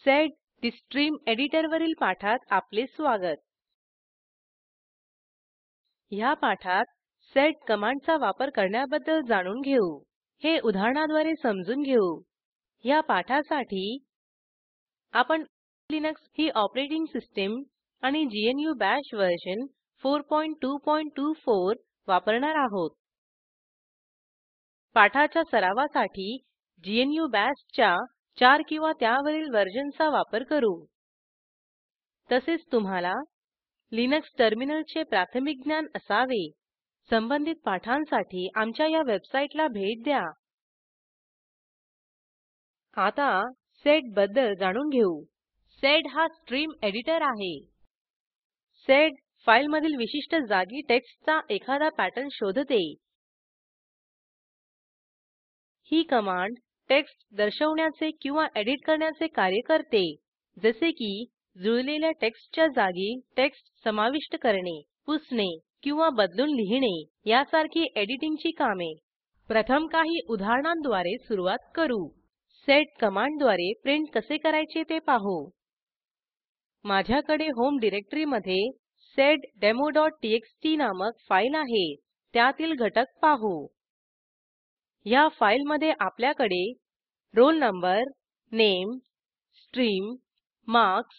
Sed ठे stream एडिटरवरील पाठात आपले स्वागत. ह्या पाठात सेड कमांडचा वापर करण्याबद्दल जाणून घेऊ. हे उदाहरणाद्वारे समजून घेऊ. ह्या पाठासाठी आपण लिनक्स ही ऑपरेटिंग सिस्टीम आणि GNU बाश वर्जन 4224 वापरणार आहोत. पाठाच्या सरावासाठी GNU बाशच्या 4 किंवा त्यावरील वर्जनचा वापर करू. तसेच तुम्हाला लिनक्स टर्मिनलचे प्राथमिक ज्ञान असावे. संबंधित पाठांसाठी आमच्या या वेबसाईटला भेट द्या. आता सेड बद्दल जाणून घेऊ. सेड हा स्ट्रीम एडिटर आहे. सेड फाईलमधील विशिष्ट जागी टेक्स्टचा एखादा पॅटर्न शोधते. ही कमांड टेक्स्ट दर्शवण्याचे किंवा एडिट करण्याचे कार्य करते, जसे की जुळलेल्या टेक्स्टच्या जागी टेक्स्ट समाविष्ट करणे, पुसणे किंवा बदलून लिहिणे यासारखी एडिटिंगची कामे. प्रथम काही उदाहरणांद्वारे सुरुवात करू. सेड कमांडद्वारे प्रिंट कसे करायचे ते पाहू. माझ्याकडे होम डिरेक्टरीमध्ये seddemo.txt नामक फाईल आहे. त्यातील घटक पाहू. ह्या फाईलमध्ये आपल्याकडे roll number, name, stream, marks,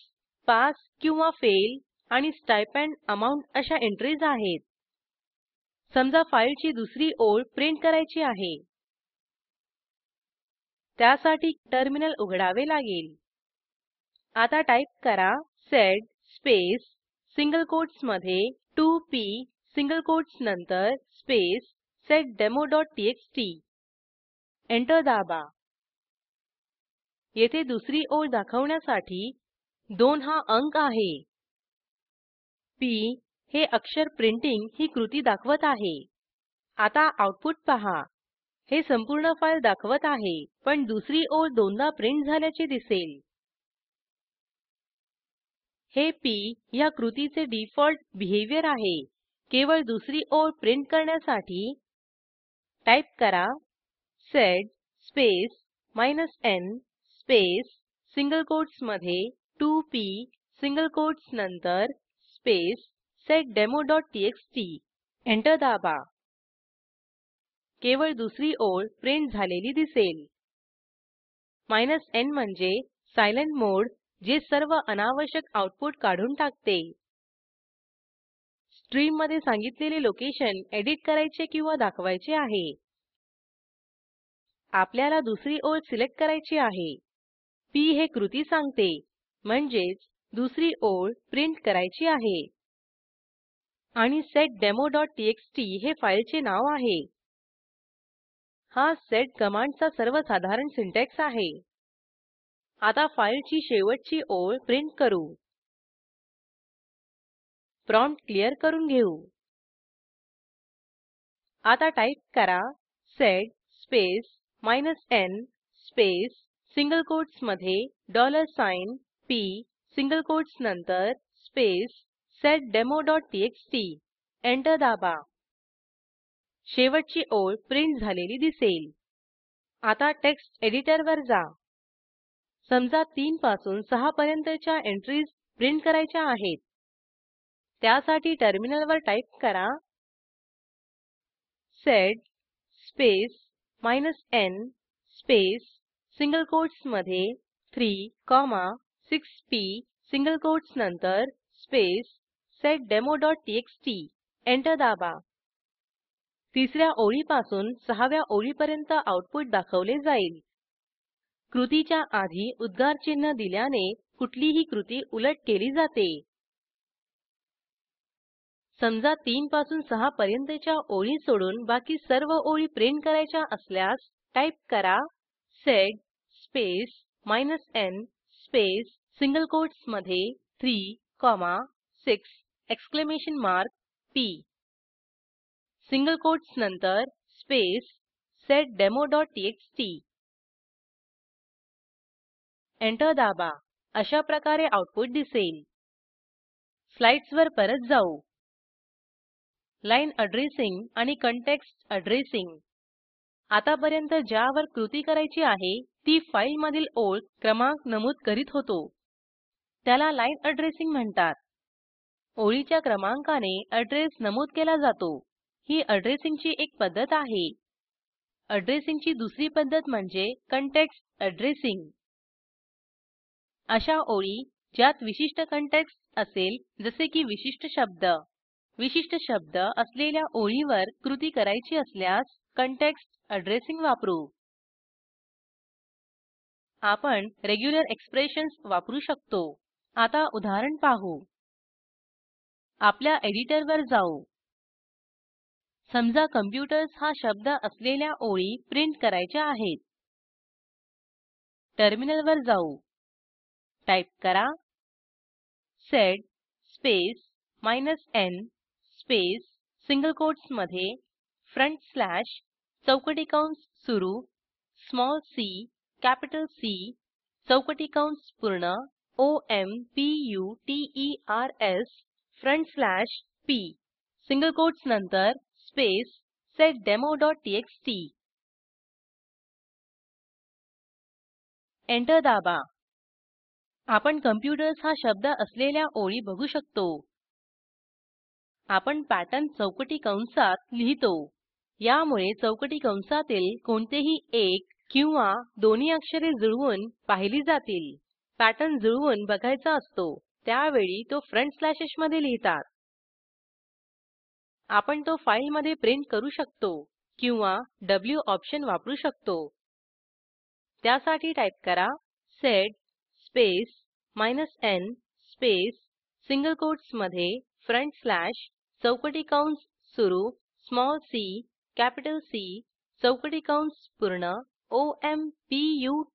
pass किंवा फेल आणि स्टाइपेंड अमाउंट अशा एंट्रीज आहेत. समजा फाईलची दुसरी ओळ प्रिंट करायची आहे. त्यासाठी टर्मिनल उघडावे लागेल. आता टाईप करा सेड स्पेस सिंगल कोट्समध्ये 2p सिंगल कोट्स नंतर स्पेस seddemo.txt. एंटर दाबा. येथे दुसरी ओळ दाखवण्यासाठी 2 हा अंक आहे. p हे अक्षर प्रिंटिंग ही कृती दाखवत आहे. आता आऊटपुट पहा. हे संपूर्ण फाईल दाखवत आहे, पण दुसरी ओळ दोनदा प्रिंट झाल्याचे दिसेल. हे p ह्या कृतीचे डिफॉल्ट बिहेवियर आहे. केवळ दुसरी ओळ प्रिंट करण्यासाठी टाईप करा sed space -n space single कोट्समध्ये 2p सिंगल कोट्स नंतर स्पेस seddemo.txt. एंटर दाबा. केवळ दुसरी ओळ प्रिंट झालेली दिसेल. -n म्हणजे सायलेंट मोड, जे सर्व अनावश्यक आऊटपुट काढून टाकते. स्ट्रीममध्ये सांगितलेले लोकेशन एडिट करायचे किंवा दाखवायचे आहे. आपल्याला दुसरी ओळ सिलेक्ट करायची आहे. p हे कृती सांगते, म्हणजेच दुसरी ओळ प्रिंट करायची आहे. आणि seddemo.txt हे फाईलचे नाव आहे. हा सेड कमांडचा सर्वसाधारण सिंटॅक्स आहे. आता फाईलची शेवटची ओळ प्रिंट करू. प्रॉम्प्ट क्लिअर करून घेऊ. आता टाईप करा sed space -n space single कोट्समध्ये $p सिंगल कोट्स नंतर स्पेस seddemo.txt. एंटर दाबा. शेवटची ओळ प्रिंट झालेली दिसेल. आता टेक्स्ट एडिटरवर जा. समजा 3 पासून 6 पर्यंतच्या एंट्रीज प्रिंट करायच्या आहेत. त्यासाठी टर्मिनलवर टाईप करा sed space -n space single कोट्समध्ये 3 6p सिंगल कोट्स नंतर स्पेस seddemo.txt. एंटर दाबा. तिसऱ्या ओळीपासून 6व्या ओळीपर्यंत आऊटपुट दाखवले जाईल. कृतीच्या आधी उद्गारचिन्ह दिल्याने कुठलीही कृती उलट केली जाते. समजा 3 पासून 6 पर्यंतच्या ओळी सोडून बाकी सर्व ओळी प्रिंट करायच्या असल्यास टाईप करा sed space -n space single कोट्समध्ये 3 6 exclamation mark p single quotes नंतर स्पेस seddemo.txt. एंटर दाबा. अशा प्रकारे आऊटपुट दिसेल. स्लाईड्सवर परत जाऊ. लाईन अॅड्रेसिंग आणि कंटेक्स्ट अॅड्रेसिंग. आतापर्यंत ज्यावर कृती करायची आहे ती फाईलमधील ओळ क्रमांक नमूद करीत होतो त्याला लाईन अॅड्रेसिंग म्हणतात. ओळीच्या क्रमांकाने अॅड्रेस नमूद केला जातो. ही अॅड्रेसिंगची एक पद्धत आहे. अॅड्रेसिंगची दुसरी पद्धत म्हणजे कंटेक्स्ट अॅड्रेसिंग. अशा ओळी ज्यात विशिष्ट कंटेक्स्ट असेल जसे की विशिष्ट शब्द असलेल्या ओळीवर कृती करायची असल्यास कंटेक्स्ट अॅड्रेसिंग वापरू. आपण रेग्युलर एक्सप्रेशन्स वापरू शकतो. आता उदाहरण पाहू. आपल्या एडिटरवर जाऊ. समजा कॉम्प्युटर्स हा शब्द असलेल्या ओळी प्रिंट करायच्या आहेत. टर्मिनलवर जाऊ. टाईप करा sed space -n space single कोट्समध्ये फ्रंट स्लॅश चौकटी कंस सुरू स्मॉल सी कॅपिटल सी चौकटी कंस पूर्ण OMPUTERS front slash P single quotes नंतर स्पेस seddemoटीएक्सटी. एंटर दाबा. आपण कॉम्प्युटर्स हा शब्द असलेल्या ओळी बघू शकतो. आपण पॅटर्न चौकटी कंसात लिहितो. यामुळे चौकटी कंसातील कोणतेही एक किंवा दोन्ही अक्षरे जुळवून पाहिली जातील. पॅटर्न जुळवून बघायचा असतो त्यावेळी तो फ्रंट स्लॅशेस मध्ये लिहितात. आपण तो फाईलमध्ये प्रिंट करू शकतो किंवा W ऑप्शन वापरू शकतो. त्यासाठी टाईप करा sed space -n space single कोट्समध्ये फ्रंट स्लॅश चौकटी कंस सुरू स्मॉल सी कॅपिटल सी चौकटी कंस पूर्ण OMPUTERS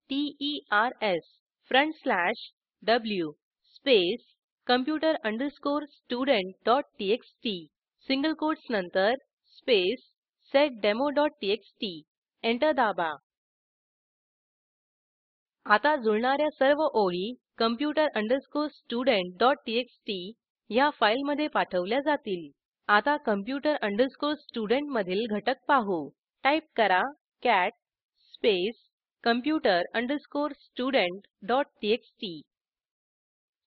front slash W space computer student.txt single quotes नंतर स्पेस seddemoटीएक्सटी. एंटर दाबा. आता जुळणाऱ्या सर्व ओळी computer student.txt ह्या फाईलमध्ये पाठवल्या जातील. आता computer student मधील घटक पाहू. टाईप करा cat space computer student.txt.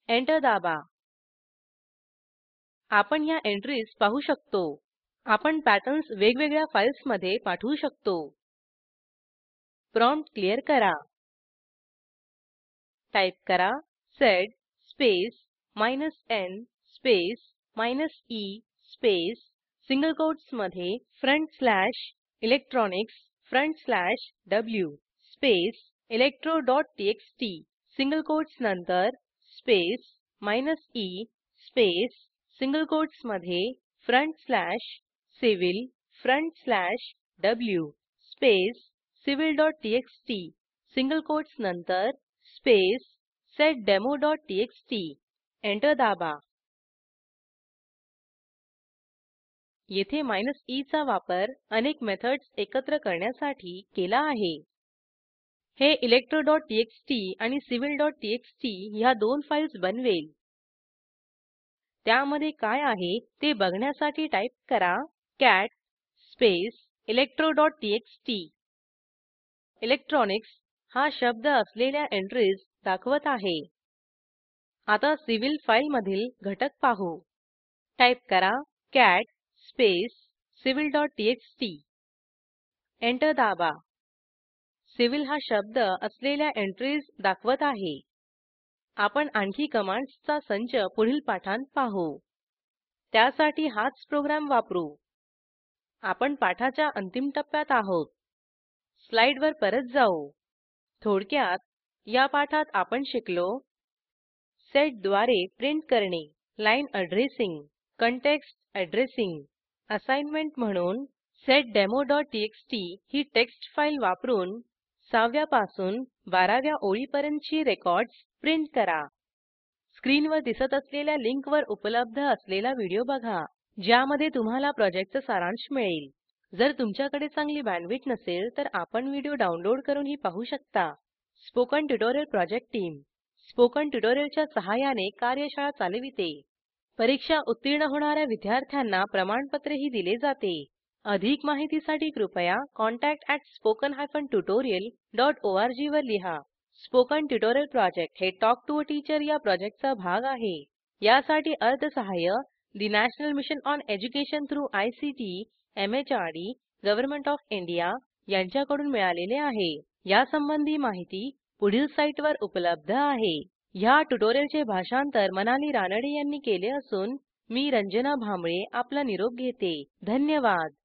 Enter दाबा. आपण ह्या एंट्रीज पाहू शकतो. आपण पॅटर्न्स वेगवेगळ्या फाईल्समध्ये पाठवू शकतो. प्रॉम्प्ट क्लियर करा. टाईप करा sed space -n space -e space single कोट्समध्ये front slash electronics front slash W space electro.txt single quotes नंतर स्पेस -e स्पेस सिंगल कोट्समध्ये front slash civil front slash W space civil.txt single quotes नंतर space seddemoटीएक्सटी. Enter दाबा. येथे -e चा वापर अनेक मेथड्स एकत्र करण्यासाठी केला आहे. हे electro.txt आणि civil.txt ह्या दोन फाईल्स बनवेल. त्यामध्ये काय आहे ते बघण्यासाठी टाईप करा cat स्पेस electro.txt. इलेक्ट्रॉनिक्स हा शब्द असलेल्या एंट्रीज दाखवत आहे. आता सिव्हिल फाईलमधील घटक पाहू. टाईप करा cat स्पेस civil.txt. एंटर दाबा. सिव्हिल हा शब्द असलेल्या एंट्रीज दाखवत आहे. आपण आणखी कमांड्सचा संच पुढील पाठांत पाहू. त्यासाठी हाच प्रोग्रॅम वापरू. आपण पाठाच्या अंतिम टप्प्यात आहोत. स्लाईडवर परत जाऊ. थोडक्यात या पाठात आपण शिकलो. सेड द्वारे प्रिंट करणे, line addressing, context addressing. Assignment म्हणून seddemoटीएक्सटी ही टेक्स्ट फाईल वापरून 6व्या पासून 12व्या ओळीपर्यंतची रेकॉर्ड्स प्रिंट करा. स्क्रीनवर दिसत असलेल्या लिंकवर उपलब्ध असलेला व्हिडिओ बघा ज्यामध्ये तुम्हाला प्रॉजेक्टचा सारांश मिळेल. जर तुमच्याकडे चांगली बँडविड्थ नसेल तर आपण व्हिडिओ डाउनलोड करूनही पाहू शकता. Spoken tutorial project team spoken ट्युटोरियलच्या सहाय्याने कार्यशाळा चालविते. परीक्षा उत्तीर्ण होणाऱ्या विद्यार्थ्यांना प्रमाणपत्रही दिले जाते. अधिक माहितीसाठी कृपया contact@spoken-tutorial.org वर लिहा. स्पोकन ट्युटोरियल प्रॉजेक्ट हे टॉक टू टीचर या प्रॉजेक्टचा भाग आहे. यासाठी अर्थसहाय्य national mission on education through ICT MHRD government of India यांच्याकडून मिळालेले आहे. यासंबंधी माहिती पुढील साईटवर उपलब्ध आहे. ह्या ट्युटोरियलचे भाषांतर मनाली रानडे यांनी केले असून मी रंजना भांबळे आपला निरोप घेते. धन्यवाद.